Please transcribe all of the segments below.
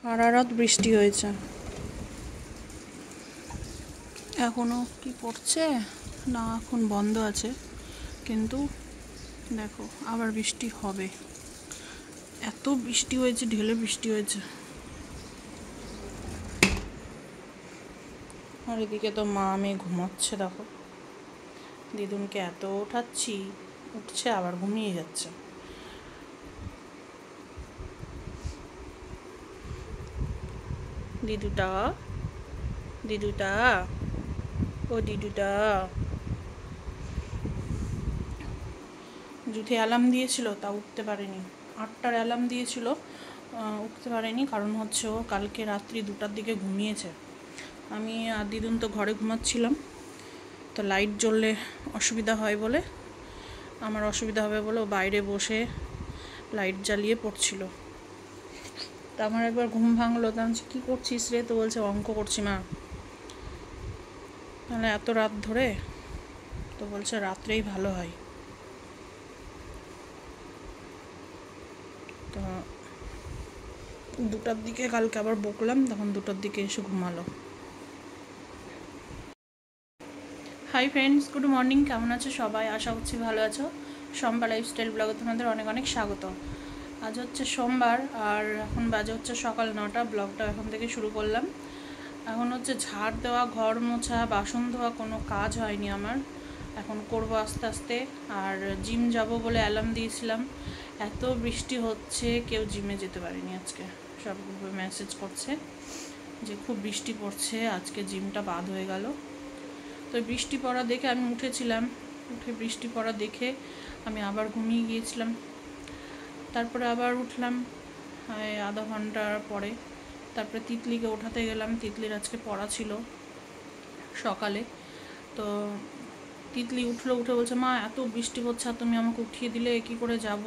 সারা রাত বৃষ্টি হয়েছে, এখনো কি পড়ছে না, এখন বন্ধ আছে, কিন্তু দেখো আবার বৃষ্টি হবে। এত বৃষ্টি হয়েছে, ঢেলে বৃষ্টি হয়েছে। আর এদিকে তো মা মেয়ে ঘুমাচ্ছে, দেখো দিদুনকে এত ওঠাচ্ছি, উঠছে আবার ঘুমিয়ে যাচ্ছে। দিদুটা, দিদুটা, ও দিদুটা। জুথি অ্যালার্ম দিয়েছিল, তা উঠতে পারেনি। 8টার অ্যালার্ম দিয়েছিল, উঠতে পারেনি, কারণ হচ্ছে ও কালকে রাত্রি 2টার দিকে ঘুমিয়েছে। আমি আর দিদুন তো ঘরে ঘুমাচ্ছিলাম, তো লাইট জ্বললে অসুবিধা হয় বলে, আমার অসুবিধা হবে বলে ও বাইরে বসে লাইট জ্বালিয়ে পড়ছিল। তা আমার একবার ঘুম ভাঙলো, তা আমি কী করছিস রে? তো বলছে অঙ্ক করছি মা। তাহলে এত রাত ধরে? তো বলছে রাত্রেই ভালো হয়। তো 2টার দিকে কালকে আবার বকলাম, তখন 2টার দিকে এসে ঘুমালো। Hi friends, good morning. কেমন আছো সবাই? আশা করছি ভালো আছো। সোমবার লাইফস্টাইল ব্লগে তোমাদের অনেক অনেক স্বাগত। আজ হচ্ছে সোমবার, আর এখন বাজে হচ্ছে সকাল 9টা। ব্লগটা এখন থেকে শুরু করলাম। এখন হচ্ছে ঝাড় দেওয়া, ঘর মোছা, বাসন ধোয়া কোনো কাজ হয়নি আমার, এখন করব আস্তে আস্তে। আর জিম যাব বলে অ্যালার্ম দিয়েছিলাম, এত বৃষ্টি হচ্ছে কেউ জিমে যেতে পারেনি আজকে। সব গ্রুপে মেসেজ করছে যে খুব বৃষ্টি পড়ছে, আজকে জিমটা বাদ হয়ে গেল। তো বৃষ্টি পড়া দেখে আমি উঠেছিলাম, উঠে বৃষ্টি পড়া দেখে আমি আবার ঘুমিয়ে গিয়েছিলাম। তারপরে আবার উঠলাম আধা ঘন্টার পরে। তারপরে তিতলিকে ওঠাতে গেলাম, তিতলির আজকে পড়া ছিল সকালে। তো তিতলি উঠলো, উঠে বলছে মা এত বৃষ্টি পড়ছে, আর তুমি আমাকে উঠিয়ে দিলে, কী করে যাব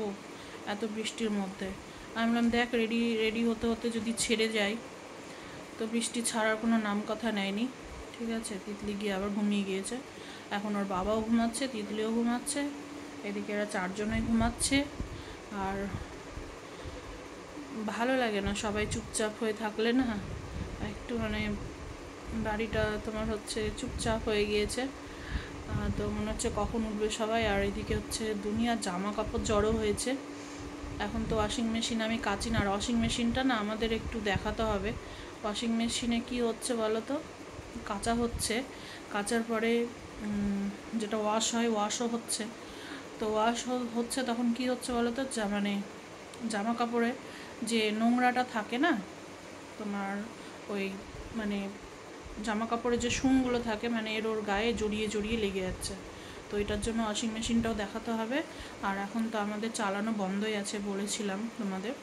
এত বৃষ্টির মধ্যে? আমি বললাম দেখ, রেডি হতে হতে যদি ছেড়ে যায়, তো বৃষ্টি ছাড়ার কোনো নাম কথা নেয়নি। ঠিক আছে, তিতলি গিয়ে আবার ঘুমিয়ে গিয়েছে। এখন ওর বাবাও ঘুমাচ্ছে, তিতলিও ঘুমাচ্ছে, এদিকে এরা 4জনেই ঘুমাচ্ছে। আর ভালো লাগে না সবাই চুপচাপ হয়ে থাকলে, না একটু মানে বাড়িটা তোমার হচ্ছে চুপচাপ হয়ে গিয়েছে। তো মনে হচ্ছে কখন উঠবে সবাই। আর এদিকে হচ্ছে দুনিয়ার জামা কাপড় জড়ো হয়েছে। এখন তো ওয়াশিং মেশিন আমি কাচি না, আর ওয়াশিং মেশিনটা না আমাদের একটু দেখাতে হবে। ওয়াশিং মেশিনে কি হচ্ছে বলো তো, কাচা হচ্ছে, কাচার পরে যেটা ওয়াশ হয় ওয়াশও হচ্ছে। তো ওয়াশ হচ্ছে তখন কি হচ্ছে বলো তো, মানে জামা কাপড়ে যে নোংরাটা থাকে না তোমার, ওই মানে জামা কাপড়ে যে শুংগুলো থাকে, মানে ওর গায়ে জড়িয়ে জড়িয়ে লেগে যাচ্ছে। তো এটার জন্য ওয়াশিং মেশিনটাও দেখাতে হবে। আর এখন তো আমাদের চালানো বন্ধই আছে, বলেছিলাম তোমাদের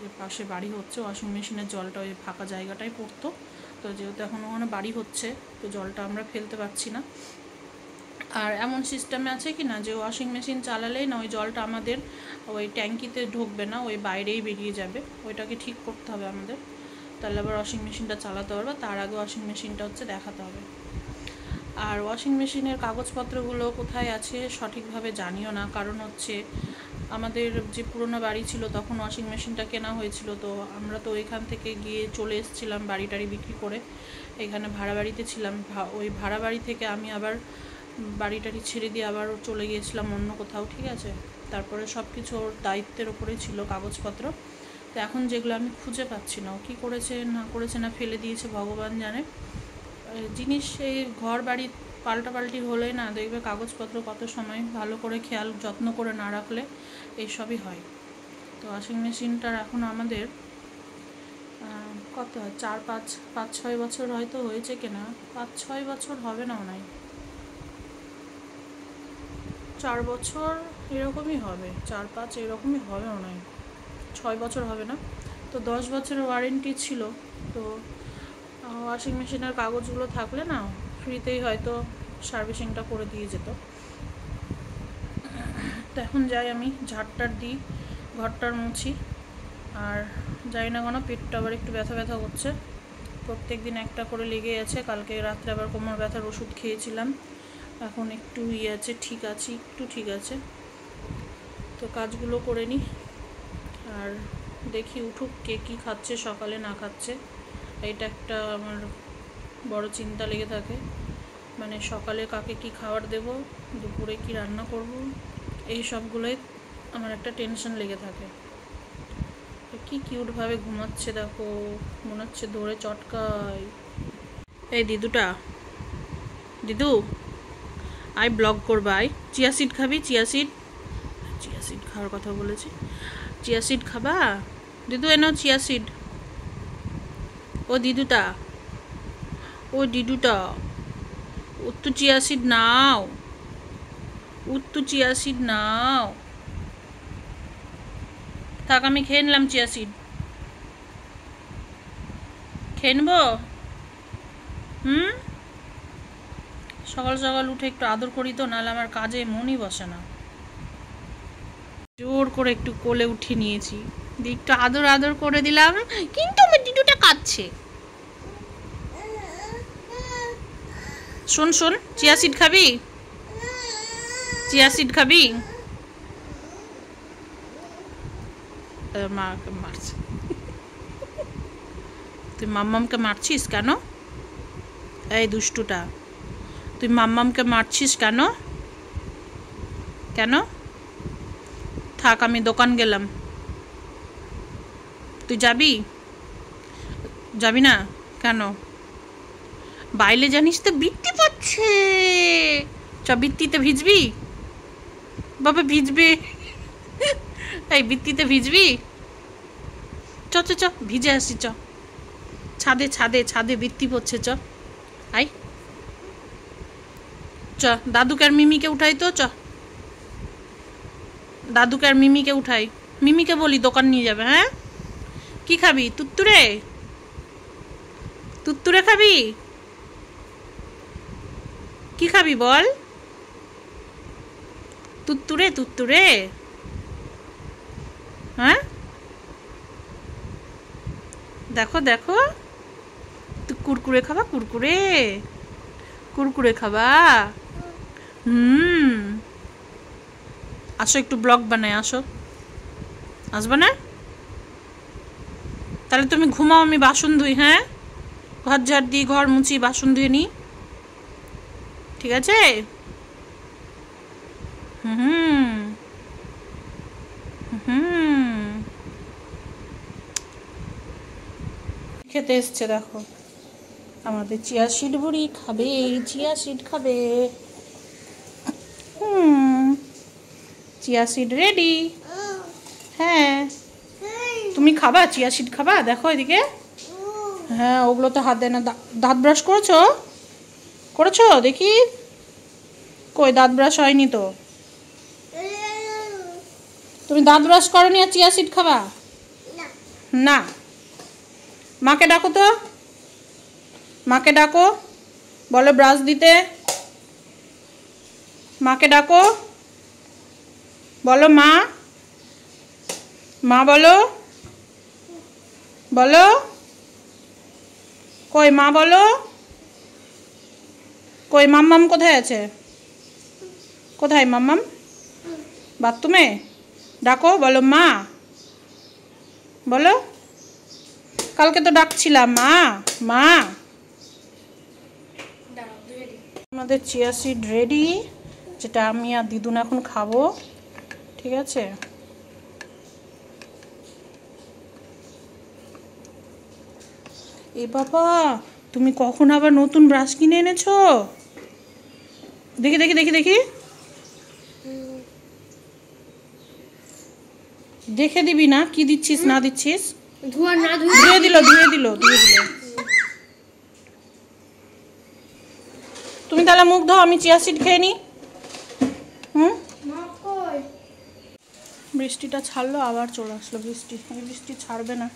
যে পাশে বাড়ি হচ্ছে, ওয়াশিং মেশিনের জলটা ওই ফাঁকা জায়গাটাই পড়তো। তো যেহেতু এখন ওখানে বাড়ি হচ্ছে, তো জলটা আমরা ফেলতে পারছি না। আর এমন সিস্টেমে আছে কি না যে ওয়াশিং মেশিন চালালেই না ওই জলটা আমাদের ওই ট্যাঙ্কিতে ঢুকবে না, ওই বাইরেই বেরিয়ে যাবে। ওইটাকে ঠিক করতে হবে আমাদের, তাহলে আবার ওয়াশিং মেশিনটা চালাতে পারবো। তার আগে ওয়াশিং মেশিনটা হচ্ছে দেখাতে হবে। আর ওয়াশিং মেশিনের কাগজপত্রগুলো কোথায় আছে সঠিকভাবে জানিও না, কারণ হচ্ছে আমাদের যে পুরোনো বাড়ি ছিল তখন ওয়াশিং মেশিনটা কেনা হয়েছিল, তো আমরা তো ওইখান থেকে গিয়ে চলে এসেছিলাম বাড়ি টাড়ি বিক্রি করে, এখানে ভাড়া বাড়িতে ছিলাম। ওই ভাড়া বাড়ি থেকে আমি আবার বাড়ি টাড়ি ছেড়ে দিয়ে আবার চলে গিয়েছিলাম অন্য কোথাও। ঠিক আছে, তারপরে সব কিছু ওর দায়িত্বের ওপরে ছিল কাগজপত্র। তো এখন যেগুলো আমি খুঁজে পাচ্ছি না, ও কী করেছে না করেছে, না ফেলে দিয়েছে ভগবান জানে। জিনিস এই ঘর বাড়ি পাল্টাপাল্টি হলে না দেখবে কাগজপত্র কত সময় ভালো করে খেয়াল যত্ন করে না রাখলে এইসবই হয়। তো ওয়াশিং মেশিনটার এখন আমাদের কত হয়, 4-5-6 বছর হয়তো হয়েছে কিনা, 5-6 বছর হবে না, মনে হয় 4 বছর এরকমই হবে, 4-5 এরকমই হবে মনে হয়, 6 বছর হবে না। তো 10 বছরের ওয়ারেন্টি ছিল। তো ওয়াশিং মেশিনের কাগজগুলো থাকলে না ফ্রিতেই হয়তো সার্ভিসিংটা করে দিয়ে যেত। তো এখন যাই, আমি ঝাড়টার দিই, ঘরটার মুছি। আর যাই না কেন পেটটা আবার একটু ব্যথা ব্যথা করছে, প্রত্যেক দিন একটা করে লেগে আছে। কালকে রাত্রে আবার কোমর ব্যথার ওষুধ খেয়েছিলাম, এখন একটু আছে, ঠিক আছে, একটু ঠিক আছে। তো কাজগুলো করে নিই। আর দেখি উঠুক কে কী খাচ্ছে সকালে না খাচ্ছে, এটা একটা আমার বড় চিন্তা লেগে থাকে। মানে সকালে কাকে কি খাবার দেব, দুপুরে কি রান্না করব, এই সবগুলোই আমার একটা টেনশন লেগে থাকে। কি কিউটভাবে ঘুমাচ্ছে দেখো, মনে হচ্ছে ধরে চটকাই। এই দিদুটা, দিদু আই ব্লগ করবা, আই চিয়া সিড খাবি? চিয়া সিড, চিয়া সিড খাওয়ার কথা বলেছি। চিয়া সিড খাবা? দিদু এনো চিয়া সিড। ও দিদুটা, ও দিদুটা, উত্তু চিয়া সিড নাও, উত্তু চিয়া সিড নাও। থাক আমি খেয়ে নিলাম চিয়া সিড, খেয়ে নেবো। সকাল সকাল উঠে একটু আদর করি তো, নাহলে আমার কাজে মনই বসে না। জোর করে একটু কোলে উঠিয়ে নিয়েছি, দিয়ে একটু আদর আদর করে দিলাম, কিন্তু আমার দিদুটা কাঁদছে। শোন শোন, চিয়া সিড খাবি? চিয়া সিড খাবি? মাকে মারছে। তুই মাম্মামকে মারছিস কেন? এই দুষ্টুটা, তুই মাম্মামকে মারছিস কেন? কেন? থাক আমি দোকান গেলাম। তুই যাবি? যাবি না কেন? বাইরে জানিস তো বৃষ্টি পড়ছে, চ বৃষ্টিতে ভিজবি? বাবা ভিজবে, এই বৃষ্টিতে ভিজবি? চ চ চ ভিজে আসি, চ ছাদে ছাদে ছাদে বৃষ্টি পড়ছে, চ আই চ। দাদুকে আর মিমিকে উঠাই তো, চ দাদুকে আর মিমিকে উঠাই। মিমিকে বলি দোকান নিয়ে যাবে। হ্যাঁ কি খাবি? তুত্তুরে, তুত্তুরে খাবি? কি খাবি বল? তুত্তুরে, তুত্তুরে, হ্যাঁ দেখো দেখো, তুই কুরকুরে খাবা? কুরকুরে, কুরকুরে খাবা? আসো একটু ব্লগ বানাই, আসো। আসবে না? তাহলে তুমি ঘুমাও, আমি বাসন ধুই। হ্যাঁ ঘর ঝাড় দিই, ঘর মুছি, বাসন ধুয়ে নিই, ঠিক আছে? খেতে এসছে দেখো, আমাদের চিয়া সিড বুড়ি খাবে, চিয়া সিড খাবে। Chia seed ready. হ্যাঁ তুমি খাবা? চিয়া সিড খাবা? দেখো এদিকে। হ্যাঁ ওগুলো তো হাত দেয় না। দাঁত ব্রাশ করেছো? করেছো দেখি, কই দাঁত ব্রাশ হয়নি তো। তুমি দাঁত ব্রাশ করনি আর চিয়া সিড খাবা না? মাকে ডাকো তো, মাকে ডাকো, বলো ব্রাশ দিতে। মাকে ডাকো, বলো মা, মা বলো, বলো কই মা বলো, কই মাম্মাম কোথায় আছে? কোথায় মাম্মাম? বাথরুমে? ডাকো, বলো মা, বলো। কালকে তো ডাকছিলাম মা মা। আমাদের চিয়া সিড রেডি, যেটা আমি আর দিদুন এখন খাবো, ঠিক আছে? এ বাবা, তুমি কখন আবার নতুন ব্রাশ কিনে এনেছো? দেখি দেখি দেখি দেখি, দেখে দিবি না কি দিচ্ছিস না দিচ্ছিস? ধুয়ে দিল ধুয়ে দিল ধুয়ে দিল। তুমি তাহলে মুখ ধোও, আমি চিয়া সিড খেয়ে নি। বৃষ্টিটা ছাড়লো, আবার চলে আসলো বৃষ্টি। এই বৃষ্টি ছাড়বে না।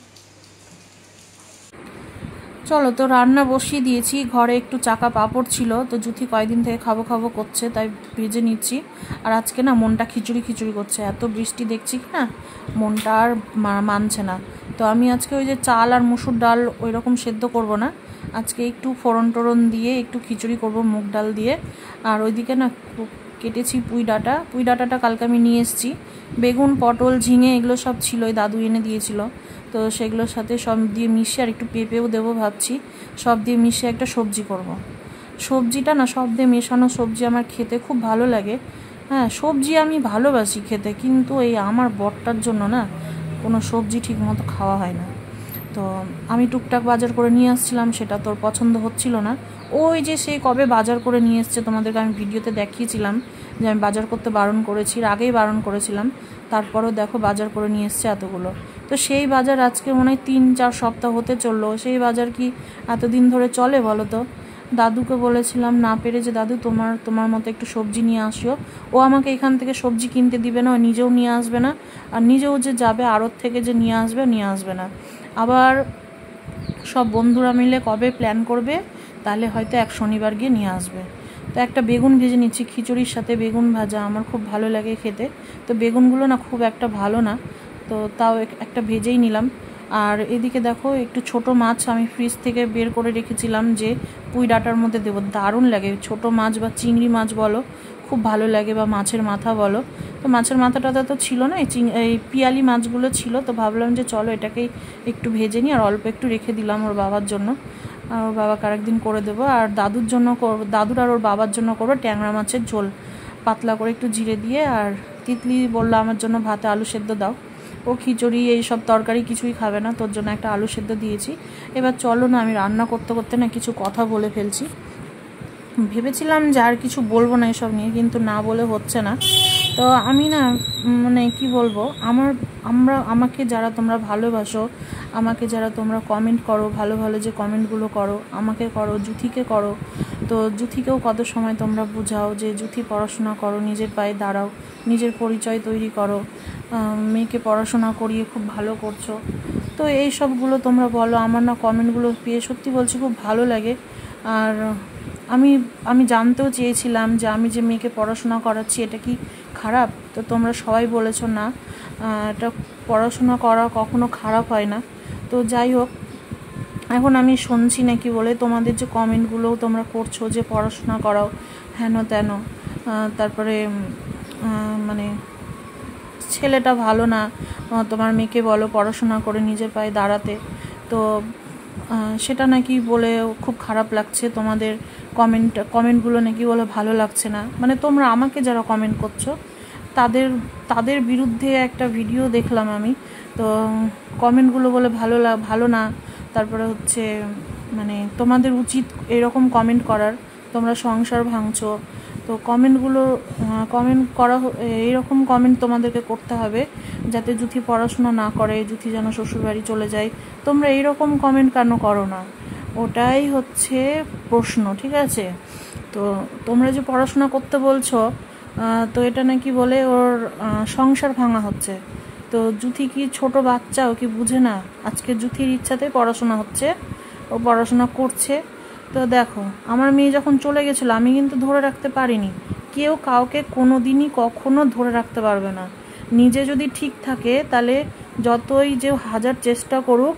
চলো তো রান্না বসিয়ে দিয়েছি। ঘরে একটু চাকা পাঁপড় ছিল, তো জুথি কয়েকদিন থেকে খাবো খাবো করছে, তাই ভেজে নিচ্ছি। আর আজকে না মনটা খিচুড়ি খিচুড়ি করছে, এত বৃষ্টি দেখছি কি না, মনটা আর মানছে না। তো আমি আজকে ওই যে চাল আর মুসুর ডাল ওই রকম সেদ্ধ করব না, আজকে একটু ফোড়ন টোড়ন দিয়ে একটু খিচুড়ি করব মুগ ডাল দিয়ে। আর ওইদিকে না কেটেছি পুঁই ডাঁটাটা কালকে আমি নিয়ে এসেছি। বেগুন, পটল, ঝিঙে এগুলো সব ছিল, ওই দাদু এনে দিয়েছিল। তো সেগুলোর সাথে সব দিয়ে মিশিয়ে আর একটু পেঁপেও দেবো ভাবছি, সব দিয়ে মিশিয়ে একটা সবজি করব। সবজিটা না সব দিয়ে মেশানো সবজি আমার খেতে খুব ভালো লাগে। হ্যাঁ, সবজি আমি ভালোবাসি খেতে, কিন্তু এই আমার বরটার জন্য না কোনো সবজি ঠিক মতো খাওয়া হয় না। তো আমি টুকটাক বাজার করে নিয়ে আসছিলাম, সেটা তোর পছন্দ হচ্ছিল না। ওই যে সেই কবে বাজার করে নিয়ে এসছে, তোমাদেরকে আমি ভিডিওতে দেখিয়েছিলাম যে আমি বাজার করতে বারণ করেছি, আগেই বারণ করেছিলাম, তারপরেও দেখো বাজার করে নিয়ে এসছে এতগুলো। তো সেই বাজার আজকে মনে হয় 3-4 সপ্তাহ হতে চললো। সেই বাজার কি এতদিন ধরে চলে বলো তো? দাদুকে বলেছিলাম না পেরে যে দাদু তোমার মতো একটু সবজি নিয়ে আসিও। ও আমাকে এখান থেকে সবজি কিনতে দিবে না, ও নিজেও নিয়ে আসবে না, আর নিজেও যে যাবে আড়ত থেকে যে নিয়ে আসবে না। আবার সব বন্ধুরা মিলে কবে প্ল্যান করবে, তাহলে হয়তো এক শনিবার গিয়ে নিয়ে আসবে। তো একটা বেগুন ভেজে নিচ্ছি, খিচুড়ির সাথে বেগুন ভাজা আমার খুব ভালো লাগে খেতে। তো বেগুনগুলো না খুব একটা ভালো না, তো তাও একটা ভেজেই নিলাম। আর এদিকে দেখো একটু ছোট মাছ আমি ফ্রিজ থেকে বের করে রেখেছিলাম, যে পুঁই ডাঁটার মধ্যে দেবো, দারুণ লাগে। ছোট মাছ বা চিংড়ি মাছ বলো, খুব ভালো লাগে, বা মাছের মাথা বলো। তো মাছের মাথাটা তো ছিল না, এই পিয়ালি মাছগুলো ছিল। তো ভাবলাম যে চলো এটাকেই একটু ভেজে নিই, আর অল্প একটু রেখে দিলাম ওর বাবার জন্য, আর ওর বাবাকে আরেকদিন করে দেবো। আর দাদুর আর ওর বাবার জন্য করবো ট্যাংরা মাছের ঝোল, পাতলা করে একটু জিরে দিয়ে। আর তিতলি বললো আমার জন্য ভাতে আলু সেদ্ধ দাও, ও খিচুড়ি এইসব তরকারি কিছুই খাবে না, তোর জন্য একটা আলু সেদ্ধ দিয়েছি। এবার চলো না, আমি রান্না করতে করতে না কিছু কথা বলে ফেলছি। ভেবেছিলাম যে আর কিছু বলবো না এসব নিয়ে, কিন্তু না বলে হচ্ছে না। তো আমি না মানে কি বলবো, আমাকে যারা তোমরা ভালোবাসো, আমাকে যারা তোমরা কমেন্ট করো, ভালো ভালো যে কমেন্টগুলো করো, আমাকে করো, জুথিকে করো। তো জুথিকেও কত সময় তোমরা বোঝাও যে জুথি পড়াশোনা করো, নিজের পায়ে দাঁড়াও, নিজের পরিচয় তৈরি করো, মেয়েকে পড়াশোনা করিয়ে খুব ভালো করছো। তো এই সবগুলো তোমরা বলো, আমার না কমেন্টগুলো পেয়ে সত্যি বলছি খুব ভালো লাগে। আর আমি জানতেও চেয়েছিলাম যে আমি যে মেয়েকে পড়াশোনা করাচ্ছি এটা কি খারাপ। তো তোমরা সবাই বলেছো না, এটা পড়াশোনা করা কখনো খারাপ হয় না। তো যাই হোক, এখন আমি শুনছি নাকি বলে তোমাদের যে কমেন্টগুলোও তোমরা করছো যে পড়াশোনা করাও হেন তেন, তারপরে মানে ছেলেটা ভালো না, তোমার মেয়েকে বলো পড়াশোনা করে নিজের পায়ে দাঁড়াতে। তো সেটা নাকি বলে খুব খারাপ লাগছে, তোমাদের কমেন্টগুলো নাকি বলে ভালো লাগছে না। মানে তোমরা আমাকে যারা কমেন্ট করছো তাদের বিরুদ্ধে একটা ভিডিও দেখলাম আমি। তো কমেন্টগুলো বলে ভালো না, তারপরে হচ্ছে মানে তোমাদের উচিত এরকম কমেন্ট করার, তোমরা সংসার ভাঙছো। তো কমেন্ট করা, এইরকম কমেন্ট তোমাদেরকে করতে হবে যাতে জুথি পড়াশোনা না করে, জুথি যেন শ্বশুরবাড়ি চলে যায়। তোমরা এইরকম কমেন্ট কেন করো না, ওটাই হচ্ছে প্রশ্ন, ঠিক আছে? তো তোমরা যে পড়াশোনা করতে বলছো, তো এটা নাকি বলে ওর সংসার ভাঙা হচ্ছে। তো জুথি কি ছোট বাচ্চা, ও কি বুঝে না? আজকে জুথির ইচ্ছাতে পড়াশোনা হচ্ছে, ও পড়াশোনা করছে। তো দেখো, আমার মেয়ে যখন চলে গেছিলো আমি কিন্তু ধরে রাখতে পারিনি। কেউ কাউকে কোনো দিনই কখনো ধরে রাখতে পারবে না। নিজে যদি ঠিক থাকে তাহলে যতই যে হাজার চেষ্টা করুক,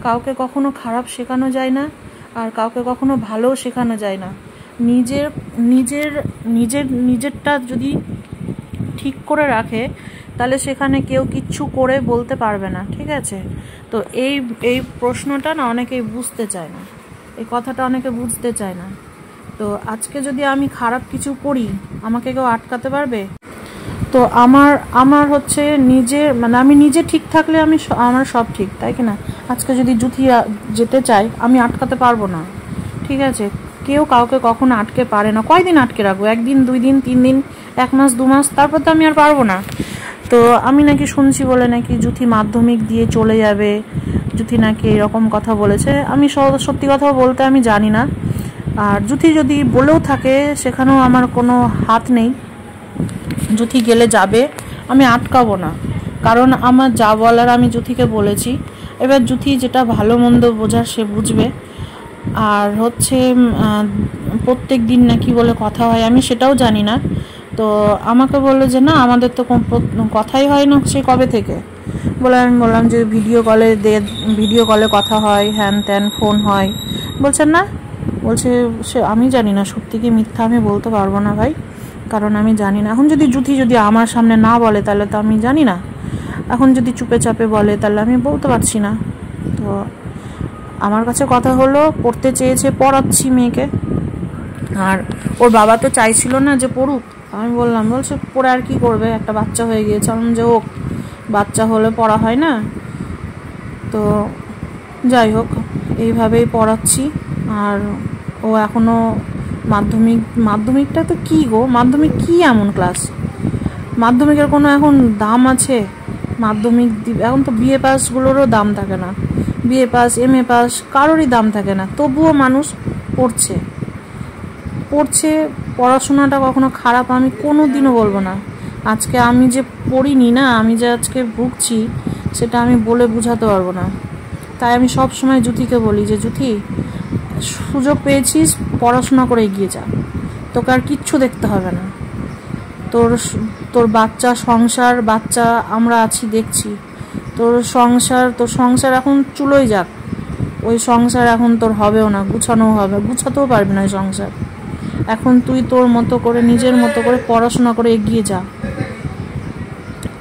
কাউকে কখনো খারাপ শেখানো যায় না, আর কাউকে কখনো ভালোও শেখানো যায় না। নিজেরটা যদি ঠিক করে রাখে তাহলে সেখানে কেউ কিচ্ছু করে বলতে পারবে না, ঠিক আছে? তো এই প্রশ্নটা না অনেকেই বুঝতে চায় না, এই কথাটা অনেকে বুঝতে চায় না। তো আজকে যদি আমি খারাপ কিছু করি, আমাকে কেউ আটকাতে পারবে? তো আমার হচ্ছে মানে আমি নিজে ঠিক থাকলে আমার সব ঠিক, তাই কি না? আজকে যদি জুথি যেতে চাই, আমি আটকাতে পারবো না, ঠিক আছে? কেউ কাউকে কখনো আটকে পারে না। কয়দিন আটকে রাখবো? 1 দিন, 2 দিন, 3 দিন, 1 মাস, 2 মাস, তারপর তো আমি আর পারবো না। তো আমি নাকি শুনছি বলে নাকি জুথি মাধ্যমিক দিয়ে চলে যাবে, জুথি নাকি এরকম কথা বলেছে। আমি সত্যি কথা বলতে আমি জানি না। আর জুথি যদি বলেও থাকে, সেখানেও আমার কোনো হাত নেই। জুথি গেলে যাবে, আমি আটকাবো না, কারণ আমার যা বলার আমি জুথিকে বলেছি। এবার জুথি যেটা ভালো মন্দ বোঝার সে বুঝবে। আর হচ্ছে প্রত্যেক দিন নাকি বলে কথা হয়, আমি সেটাও জানি না। তো আমাকে বললো যে না, আমাদের তো কথাই হয় না সে কবে থেকে। আমি বললাম যে ভিডিও কলে কথা হয়, হ্যান ত্যান, ফোন হয়। বলছেন না, বলছে সে আমি জানি না সত্যি কি মিথ্যা আমি বলতে পারবো না ভাই। কারণ আমি জানি না। এখন যদি জুথি যদি আমার সামনে না বলে তাহলে তো আমি জানি না, এখন যদি চুপে চাপে বলে তাহলে আমি বলতে পারছি না। তো আমার কাছে কথা হলো, পড়তে চেয়েছে, পড়াচ্ছি মেয়েকে। আর ওর বাবা তো চাইছিল না যে পড়ুক। আমি বললাম, বলছে পড়ে আর কি করবে, একটা বাচ্চা হয়ে গিয়েছে। আমি যে হোক, বাচ্চা হলে পড়া হয় না। তো যাই হোক, এইভাবেই পড়াচ্ছি। আর ও এখনও মাধ্যমিকটা তো কী গো, মাধ্যমিক কী এমন ক্লাস? মাধ্যমিকের কোনো এখন দাম আছে? মাধ্যমিক এখন তো বিএ পাসগুলোরও দাম থাকে না, বিএ পাস এমএ পাস কারোরই দাম থাকে না, তবুও মানুষ পড়ছে। পড়াশোনাটা কখনো খারাপ আমি কোনো দিনও বলবো না। আজকে আমি যে পড়িনি না, আমি যে আজকে ভুগছি, সেটা আমি বলে বোঝাতে পারবো না। তাই আমি সব সময় জুথিকে বলি যে জুথি, সুযোগ পেয়েছিস, পড়াশোনা করে এগিয়ে যা, তোকে আর কিচ্ছু দেখতে হবে না। তোর বাচ্চা, সংসার, বাচ্চা আমরা আছি দেখছি। তোর সংসার এখন চুলোই যাক, ওই সংসার এখন তোর হবেও না, গুছাতেও পারবি না ওই সংসার। এখন তুই তোর মতো করে, নিজের মতো করে পড়াশোনা করে এগিয়ে যা।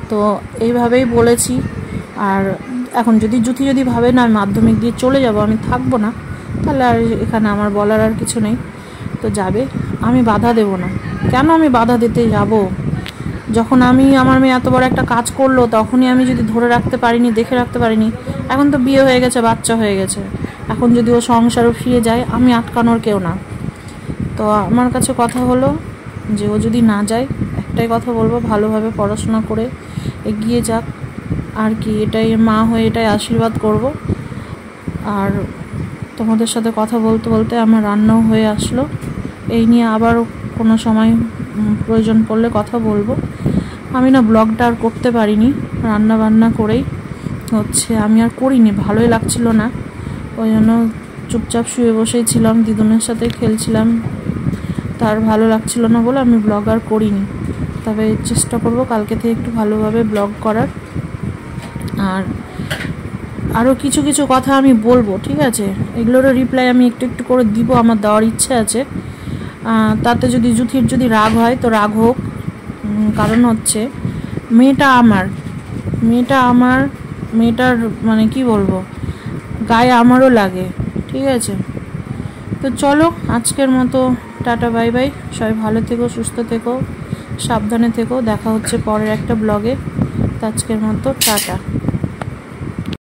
তো এইভাবেই বলেছি। আর এখন যদি ভাবে না আমি মাধ্যমিক দিয়ে চলে যাব, আমি থাকবো না, তাহলে আর এখানে আমার বলার আর কিছু নেই। তো যাবে, আমি বাধা দেব না। কেন আমি বাধা দিতে যাব? যখন আমার মেয়ে এত বড় একটা কাজ করলো, তখনই আমি যদি ধরে রাখতে পারিনি, দেখে রাখতে পারিনি। এখন তো বিয়ে হয়ে গেছে, বাচ্চা হয়ে গেছে, এখন যদি ও সংসারও ফিরে যায়, আমি আটকানোর কেউ না। তো আমার কাছে কথা হলো যে ও যদি না যায়, একটাই কথা বলবো, ভালোভাবে পড়াশোনা করে এগিয়ে যাক। আর কি, এটাই মা হয়ে এটাই আশীর্বাদ করব। আর তোমাদের সাথে কথা বলতে বলতে আমার রান্নাও হয়ে আসলো। এই নিয়ে আবার কোনো সময় প্রয়োজন পড়লে কথা বলবো। আমি না ব্লগটা আর করতে পারিনি, রান্না বান্না করেই আমি আর করিনি, ভালোই লাগছিল না। ওই জন্য চুপচাপ শুয়ে বসেই ছিলাম, দিদুনের সাথে খেলছিলাম। তার ভালো লাগছিল না বলে আমি ব্লগ আর করিনি। তবে চেষ্টা করব কালকে থেকে একটু ভালোভাবে ব্লগ করার। আর আরও কিছু কিছু কথা আমি বলবো, ঠিক আছে? এগুলোরও রিপ্লাই আমি একটু একটু করে দিব, আমার দেওয়ার ইচ্ছে আছে। তাতে যদি জুথির যদি রাগ হয় তো রাগ হোক, কারণ মেয়েটা মেয়েটার মানে কি বলবো, গায়ে আমারও লাগে, ঠিক আছে? তো চলো, আজকের মতো টাটা, বাই বাই। সবাই ভালো থেকো, সুস্থ থেকো, সাবধানে থেকো। দেখা হচ্ছে পরের একটা ব্লগে। তো আজকের মতো টাটা।